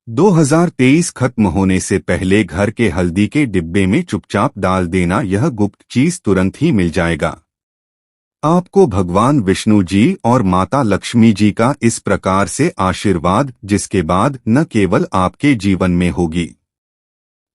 2023 खत्म होने से पहले घर के हल्दी के डिब्बे में चुपचाप डाल देना, यह गुप्त चीज तुरंत ही मिल जाएगा। आपको भगवान विष्णु जी और माता लक्ष्मी जी का इस प्रकार से आशीर्वाद, जिसके बाद न केवल आपके जीवन में होगी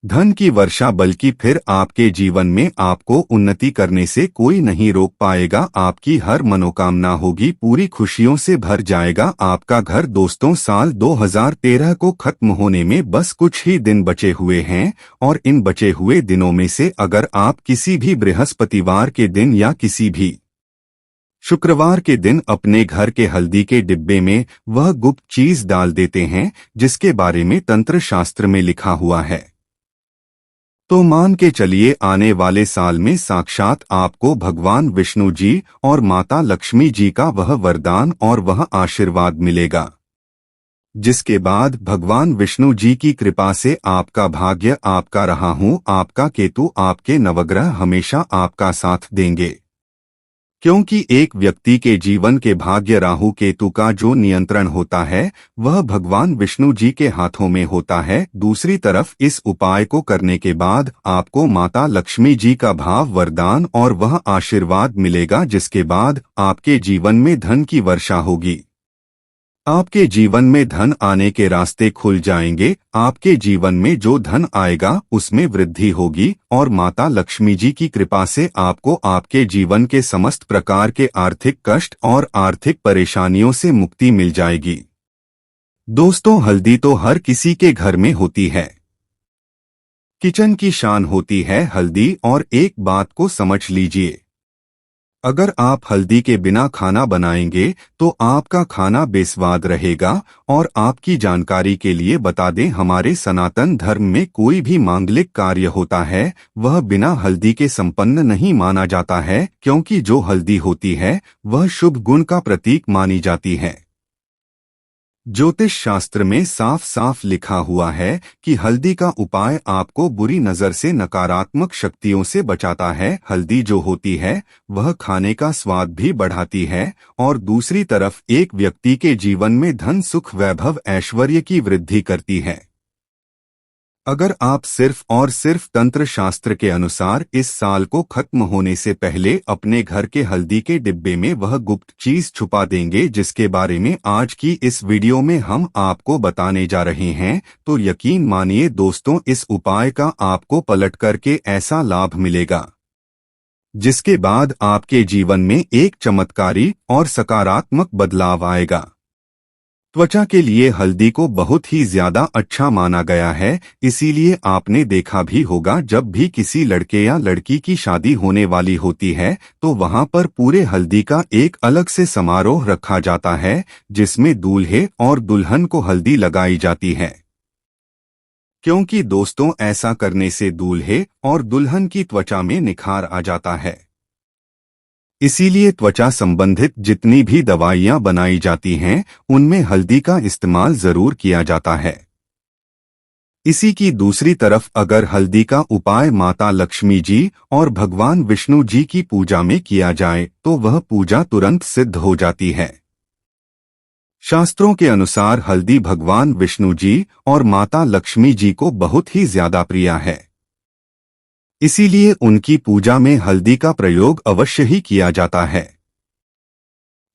धन की वर्षा, बल्कि फिर आपके जीवन में आपको उन्नति करने से कोई नहीं रोक पाएगा। आपकी हर मनोकामना होगी पूरी, खुशियों से भर जाएगा आपका घर। दोस्तों, साल 2013 को खत्म होने में बस कुछ ही दिन बचे हुए हैं और इन बचे हुए दिनों में से अगर आप किसी भी बृहस्पतिवार के दिन या किसी भी शुक्रवार के दिन अपने घर के हल्दी के डिब्बे में वह गुप्त चीज डाल देते हैं जिसके बारे में तंत्र शास्त्र में लिखा हुआ है, तो मान के चलिए आने वाले साल में साक्षात आपको भगवान विष्णु जी और माता लक्ष्मी जी का वह वरदान और वह आशीर्वाद मिलेगा, जिसके बाद भगवान विष्णु जी की कृपा से आपका भाग्य, आपका रहा हूं आपका केतु, आपके नवग्रह हमेशा आपका साथ देंगे। क्योंकि एक व्यक्ति के जीवन के भाग्य राहु केतु का जो नियंत्रण होता है वह भगवान विष्णु जी के हाथों में होता है। दूसरी तरफ इस उपाय को करने के बाद आपको माता लक्ष्मी जी का भाव, वरदान और वह आशीर्वाद मिलेगा, जिसके बाद आपके जीवन में धन की वर्षा होगी। आपके जीवन में धन आने के रास्ते खुल जाएंगे। आपके जीवन में जो धन आएगा उसमें वृद्धि होगी और माता लक्ष्मी जी की कृपा से आपको आपके जीवन के समस्त प्रकार के आर्थिक कष्ट और आर्थिक परेशानियों से मुक्ति मिल जाएगी। दोस्तों, हल्दी तो हर किसी के घर में होती है, किचन की शान होती है हल्दी। और एक बात को समझ लीजिए, अगर आप हल्दी के बिना खाना बनाएंगे तो आपका खाना बेस्वाद रहेगा। और आपकी जानकारी के लिए बता दें, हमारे सनातन धर्म में कोई भी मांगलिक कार्य होता है वह बिना हल्दी के संपन्न नहीं माना जाता है, क्योंकि जो हल्दी होती है वह शुभ गुण का प्रतीक मानी जाती है। ज्योतिष शास्त्र में साफ साफ लिखा हुआ है कि हल्दी का उपाय आपको बुरी नजर से, नकारात्मक शक्तियों से बचाता है। हल्दी जो होती है वह खाने का स्वाद भी बढ़ाती है और दूसरी तरफ एक व्यक्ति के जीवन में धन, सुख, वैभव, ऐश्वर्य की वृद्धि करती है। अगर आप सिर्फ और सिर्फ तंत्र शास्त्र के अनुसार इस साल को खत्म होने से पहले अपने घर के हल्दी के डिब्बे में वह गुप्त चीज छुपा देंगे, जिसके बारे में आज की इस वीडियो में हम आपको बताने जा रहे हैं, तो यकीन मानिए दोस्तों, इस उपाय का आपको पलट करके ऐसा लाभ मिलेगा जिसके बाद आपके जीवन में एक चमत्कारी और सकारात्मक बदलाव आएगा। त्वचा के लिए हल्दी को बहुत ही ज्यादा अच्छा माना गया है, इसीलिए आपने देखा भी होगा जब भी किसी लड़के या लड़की की शादी होने वाली होती है तो वहां पर पूरे हल्दी का एक अलग से समारोह रखा जाता है, जिसमें दूल्हे और दुल्हन को हल्दी लगाई जाती है। क्योंकि दोस्तों, ऐसा करने से दूल्हे और दुल्हन की त्वचा में निखार आ जाता है। इसीलिए त्वचा संबंधित जितनी भी दवाइयां बनाई जाती हैं उनमें हल्दी का इस्तेमाल जरूर किया जाता है। इसी की दूसरी तरफ अगर हल्दी का उपाय माता लक्ष्मी जी और भगवान विष्णु जी की पूजा में किया जाए तो वह पूजा तुरंत सिद्ध हो जाती है। शास्त्रों के अनुसार हल्दी भगवान विष्णु जी और माता लक्ष्मी जी को बहुत ही ज्यादा प्रिय है, इसीलिए उनकी पूजा में हल्दी का प्रयोग अवश्य ही किया जाता है।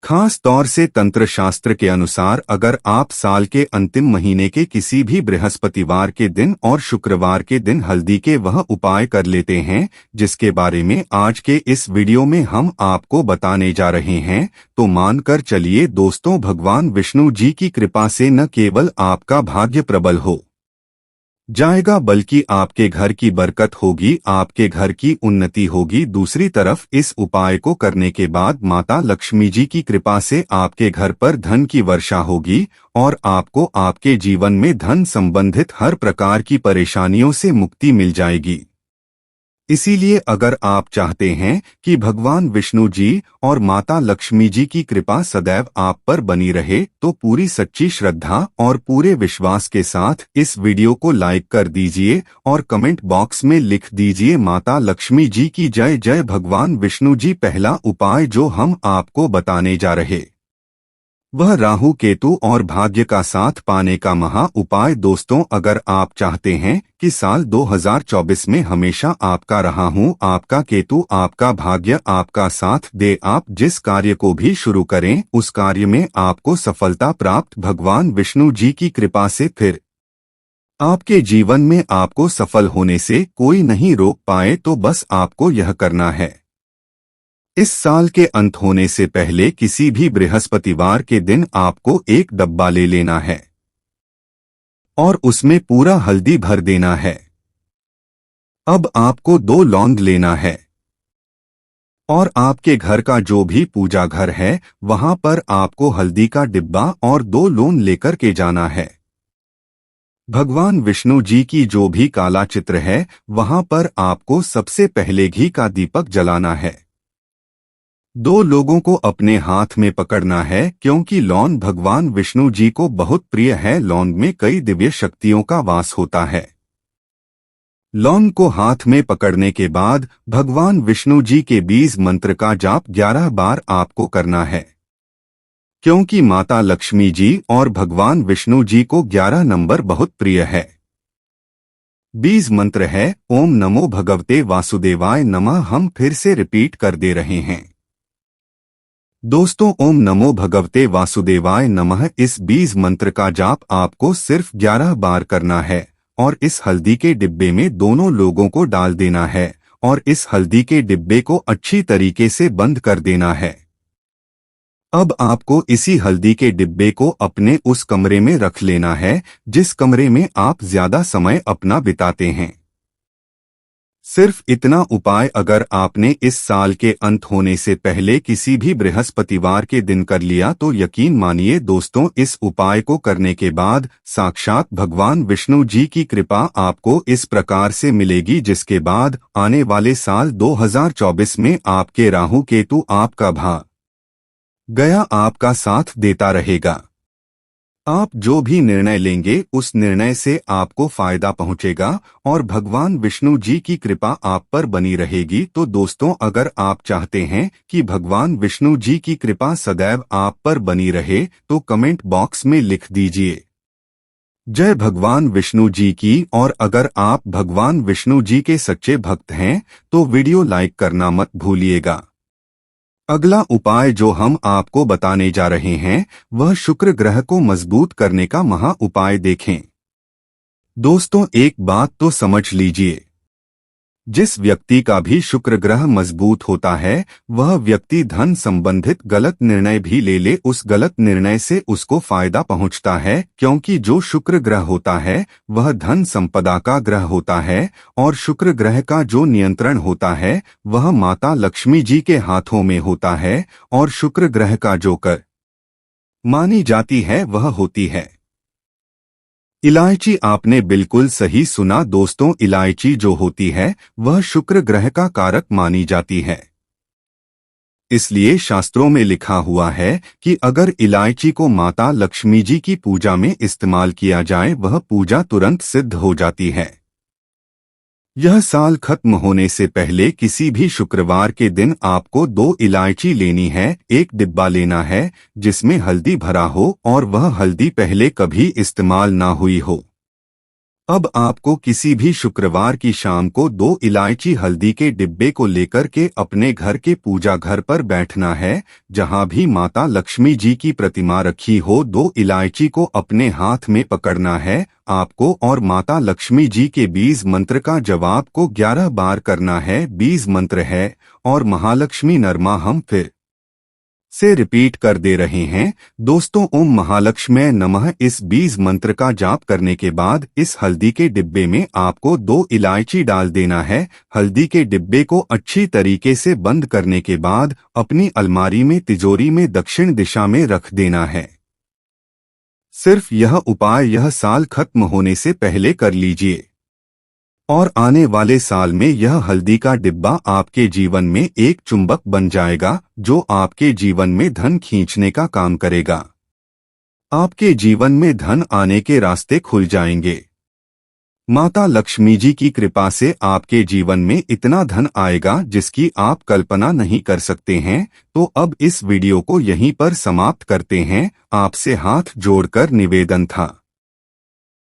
खास तौर से तंत्र शास्त्र के अनुसार अगर आप साल के अंतिम महीने के किसी भी बृहस्पतिवार के दिन और शुक्रवार के दिन हल्दी के वह उपाय कर लेते हैं जिसके बारे में आज के इस वीडियो में हम आपको बताने जा रहे हैं, तो मानकर चलिए दोस्तों, भगवान विष्णु जी की कृपा से न केवल आपका भाग्य प्रबल हो जाएगा बल्कि आपके घर की बरकत होगी, आपके घर की उन्नति होगी। दूसरी तरफ इस उपाय को करने के बाद माता लक्ष्मी जी की कृपा से आपके घर पर धन की वर्षा होगी और आपको आपके जीवन में धन संबंधित हर प्रकार की परेशानियों से मुक्ति मिल जाएगी। इसीलिए अगर आप चाहते हैं कि भगवान विष्णु जी और माता लक्ष्मी जी की कृपा सदैव आप पर बनी रहे तो पूरी सच्ची श्रद्धा और पूरे विश्वास के साथ इस वीडियो को लाइक कर दीजिए और कमेंट बॉक्स में लिख दीजिए माता लक्ष्मी जी की जय जय, भगवान विष्णु जी। पहला उपाय जो हम आपको बताने जा रहे वह राहु केतु और भाग्य का साथ पाने का महा उपाय। दोस्तों, अगर आप चाहते हैं कि साल 2024 में हमेशा आपका रहा हूं, आपका केतु, आपका भाग्य आपका साथ दे, आप जिस कार्य को भी शुरू करें उस कार्य में आपको सफलता प्राप्त भगवान विष्णु जी की कृपा से, फिर आपके जीवन में आपको सफल होने से कोई नहीं रोक पाए, तो बस आपको यह करना है। इस साल के अंत होने से पहले किसी भी बृहस्पतिवार के दिन आपको एक डब्बा ले लेना है और उसमें पूरा हल्दी भर देना है। अब आपको 2 लौंग लेना है और आपके घर का जो भी पूजा घर है वहां पर आपको हल्दी का डिब्बा और 2 लौंग लेकर के जाना है। भगवान विष्णु जी की जो भी काला चित्र है वहां पर आपको सबसे पहले घी का दीपक जलाना है। 2 लोगों को अपने हाथ में पकड़ना है, क्योंकि लौंग भगवान विष्णु जी को बहुत प्रिय है। लौंग में कई दिव्य शक्तियों का वास होता है। लौंग को हाथ में पकड़ने के बाद भगवान विष्णु जी के बीज मंत्र का जाप 11 बार आपको करना है, क्योंकि माता लक्ष्मी जी और भगवान विष्णु जी को 11 नंबर बहुत प्रिय है। बीज मंत्र है ओम नमो भगवते वासुदेवाय नमः। हम फिर से रिपीट कर दे रहे हैं। दोस्तों, ओम नमो भगवते वासुदेवाय नमः इस बीज मंत्र का जाप आपको सिर्फ 11 बार करना है और इस हल्दी के डिब्बे में दोनों लोगों को डाल देना है और इस हल्दी के डिब्बे को अच्छी तरीके से बंद कर देना है। अब आपको इसी हल्दी के डिब्बे को अपने उस कमरे में रख लेना है जिस कमरे में आप ज्यादा समय अपना बिताते हैं। सिर्फ इतना उपाय अगर आपने इस साल के अंत होने से पहले किसी भी बृहस्पतिवार के दिन कर लिया तो यकीन मानिए दोस्तों, इस उपाय को करने के बाद साक्षात भगवान विष्णु जी की कृपा आपको इस प्रकार से मिलेगी, जिसके बाद आने वाले साल 2024 में आपके राहु केतु आपका भाग गया आपका साथ देता रहेगा। आप जो भी निर्णय लेंगे उस निर्णय से आपको फायदा पहुंचेगा और भगवान विष्णु जी की कृपा आप पर बनी रहेगी। तो दोस्तों, अगर आप चाहते हैं कि भगवान विष्णु जी की कृपा सदैव आप पर बनी रहे तो कमेंट बॉक्स में लिख दीजिए जय भगवान विष्णु जी की। और अगर आप भगवान विष्णु जी के सच्चे भक्त हैं तो वीडियो लाइक करना मत भूलिएगा। अगला उपाय जो हम आपको बताने जा रहे हैं वह शुक्र ग्रह को मजबूत करने का महा उपाय देखें। दोस्तों, एक बात तो समझ लीजिए, जिस व्यक्ति का भी शुक्र ग्रह मजबूत होता है वह व्यक्ति धन संबंधित गलत निर्णय भी ले उस गलत निर्णय से उसको फायदा पहुंचता है, क्योंकि जो शुक्र ग्रह होता है वह धन संपदा का ग्रह होता है और शुक्र ग्रह का जो नियंत्रण होता है वह माता लक्ष्मी जी के हाथों में होता है और शुक्र ग्रह का जो कर मानी जाती है वह होती है इलायची। आपने बिल्कुल सही सुना दोस्तों, इलायची जो होती है वह शुक्र ग्रह का कारक मानी जाती है। इसलिए शास्त्रों में लिखा हुआ है कि अगर इलायची को माता लक्ष्मी जी की पूजा में इस्तेमाल किया जाए वह पूजा तुरंत सिद्ध हो जाती है। यह साल खत्म होने से पहले किसी भी शुक्रवार के दिन आपको 2 इलायची लेनी है, एक डिब्बा लेना है जिसमें हल्दी भरा हो और वह हल्दी पहले कभी इस्तेमाल ना हुई हो। अब आपको किसी भी शुक्रवार की शाम को 2 इलायची हल्दी के डिब्बे को लेकर के अपने घर के पूजा घर पर बैठना है, जहां भी माता लक्ष्मी जी की प्रतिमा रखी हो। 2 इलायची को अपने हाथ में पकड़ना है आपको और माता लक्ष्मी जी के बीज मंत्र का जवाब को 11 बार करना है। बीज मंत्र है और महालक्ष्मी नरमा। हम फिर से रिपीट कर दे रहे हैं दोस्तों, ओम महालक्ष्मी नमः इस बीज मंत्र का जाप करने के बाद इस हल्दी के डिब्बे में आपको 2 इलायची डाल देना है। हल्दी के डिब्बे को अच्छी तरीके से बंद करने के बाद अपनी अलमारी में तिजोरी में दक्षिण दिशा में रख देना है। सिर्फ यह उपाय यह साल खत्म होने से पहले कर लीजिए और आने वाले साल में यह हल्दी का डिब्बा आपके जीवन में एक चुंबक बन जाएगा जो आपके जीवन में धन खींचने का काम करेगा। आपके जीवन में धन आने के रास्ते खुल जाएंगे। माता लक्ष्मी जी की कृपा से आपके जीवन में इतना धन आएगा जिसकी आप कल्पना नहीं कर सकते हैं। तो अब इस वीडियो को यहीं पर समाप्त करते हैं। आपसे हाथ जोड़कर निवेदन था।